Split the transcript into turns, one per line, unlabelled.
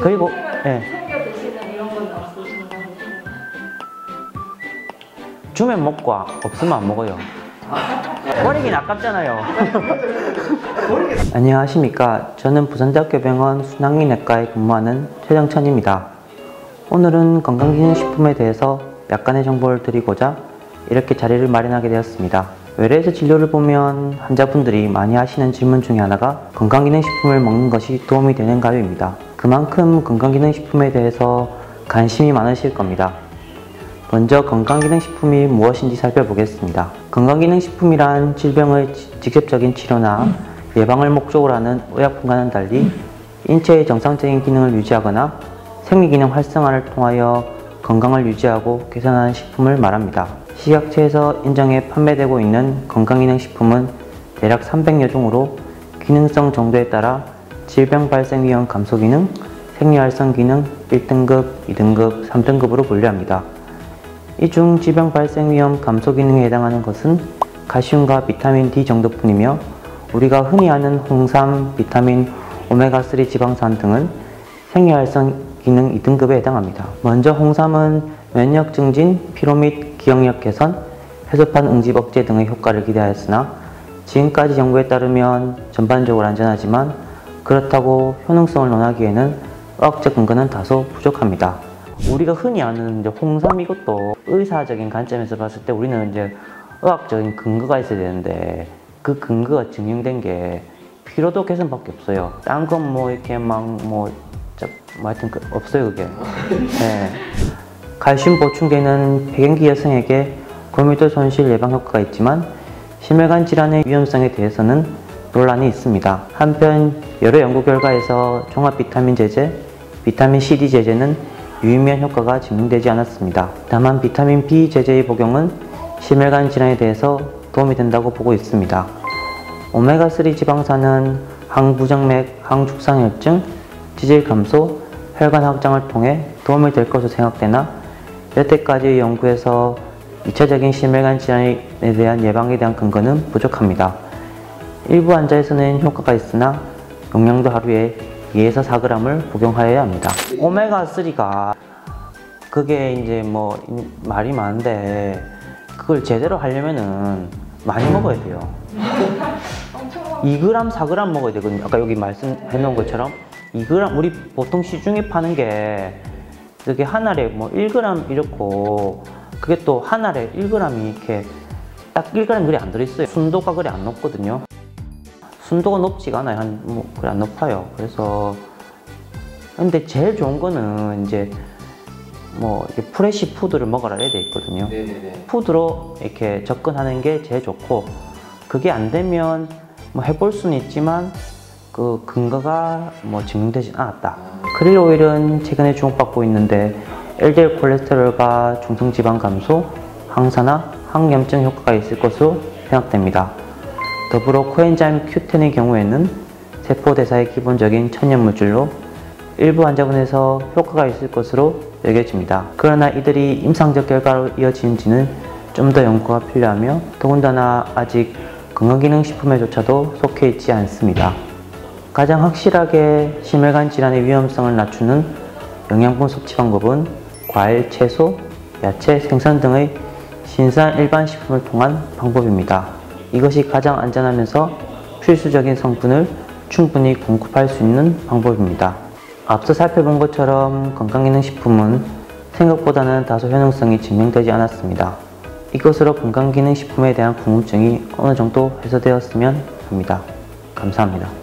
그리고 예.
챙겨 드시는 이런 건 없으신가요?
주면 먹고 없으면 안 먹어요. 버리긴 아깝잖아요. 안녕하십니까. 저는 부산대학교 병원 순항리내과에 근무하는 최정천입니다. 오늘은 건강기능식품에 대해서 약간의 정보를 드리고자 이렇게 자리를 마련하게 되었습니다. 외래에서 진료를 보면 환자분들이 많이 하시는 질문 중에 하나가 건강기능식품을 먹는 것이 도움이 되는가요입니다. 그만큼 건강기능식품에 대해서 관심이 많으실 겁니다. 먼저 건강기능식품이 무엇인지 살펴보겠습니다. 건강기능식품이란 질병의 직접적인 치료나 예방을 목적으로 하는 의약품과는 달리 인체의 정상적인 기능을 유지하거나 생리기능 활성화를 통하여 건강을 유지하고 개선하는 식품을 말합니다. 식약처에서 인정해 판매되고 있는 건강기능식품은 대략 300여 종으로 기능성 정도에 따라 질병 발생 위험 감소 기능, 생리활성 기능 1등급, 2등급, 3등급으로 분류합니다. 이 중 질병 발생 위험 감소 기능에 해당하는 것은 칼슘과 비타민 D 정도뿐이며 우리가 흔히 아는 홍삼, 비타민, 오메가3 지방산 등은 생리활성 기능 2등급에 해당합니다. 먼저 홍삼은 면역 증진, 피로 및 기억력 개선, 해소판 응집 억제 등의 효과를 기대하였으나 지금까지 정보에 따르면 전반적으로 안전하지만 그렇다고 효능성을 논하기에는 의학적 근거는 다소 부족합니다. 우리가 흔히 아는 이제 홍삼 이것도 의사적인 관점에서 봤을 때 우리는 이제 의학적인 근거가 있어야 되는데 그 근거가 증명된 게 피로도 개선밖에 없어요. 딴 건 뭐 이렇게 하여튼 없어요 그게. 네. 칼슘 보충제는 폐경기 여성에게 골밀도 손실 예방 효과가 있지만 심혈관 질환의 위험성에 대해서는 논란이 있습니다. 한편 여러 연구 결과에서 종합 비타민 제제, 비타민 CD 제제는 유의미한 효과가 증명되지 않았습니다. 다만 비타민 B 제제의 복용은 심혈관 질환에 대해서 도움이 된다고 보고 있습니다. 오메가3 지방산은 항부정맥, 항죽상혈증, 지질 감소, 혈관 확장을 통해 도움이 될 것으로 생각되나 여태까지의 연구에서 2차적인 심혈관 질환에 대한 예방에 대한 근거는 부족합니다. 일부 환자에서는 효과가 있으나 용량도 하루에 2에서 4g을 복용하여야 합니다. 오메가3가 그게 이제 뭐 말이 많은데 그걸 제대로 하려면은 많이 먹어야 돼요. 2g, 4g 먹어야 되거든요. 아까 여기 말씀해 놓은 것처럼 2g, 우리 보통 시중에 파는 게 그게 한 알에 뭐 1g 이렇고 그게 또 한 알에 1g이 이렇게 딱 1g 그리 안 들어있어요. 순도가 그리 안 높거든요. 순도가 높지가 않아요. 그래 안 높아요. 그래서 근데 제일 좋은 거는 이제 뭐 이렇게 프레시 푸드를 먹어라 이래 돼 있거든요. 네네네. 푸드로 이렇게 접근하는 게 제일 좋고 그게 안 되면 뭐 해볼 수는 있지만 그 근거가 뭐 증명되진 않았다. 크릴 오일은 최근에 주목받고 있는데 LDL 콜레스테롤과 중성지방 감소, 항산화, 항염증 효과가 있을 것으로 생각됩니다. 더불어 코엔자임 Q10의 경우에는 세포대사의 기본적인 천연물질로 일부 환자분에서 효과가 있을 것으로 여겨집니다. 그러나 이들이 임상적 결과로 이어지는지는 좀 더 연구가 필요하며 더군다나 아직 건강기능식품에조차도 속해 있지 않습니다. 가장 확실하게 심혈관 질환의 위험성을 낮추는 영양분 섭취 방법은 과일, 채소, 야채, 생선 등의 신선한 일반 식품을 통한 방법입니다. 이것이 가장 안전하면서 필수적인 성분을 충분히 공급할 수 있는 방법입니다. 앞서 살펴본 것처럼 건강기능식품은 생각보다는 다소 효능성이 증명되지 않았습니다. 이것으로 건강기능식품에 대한 궁금증이 어느 정도 해소되었으면 합니다. 감사합니다.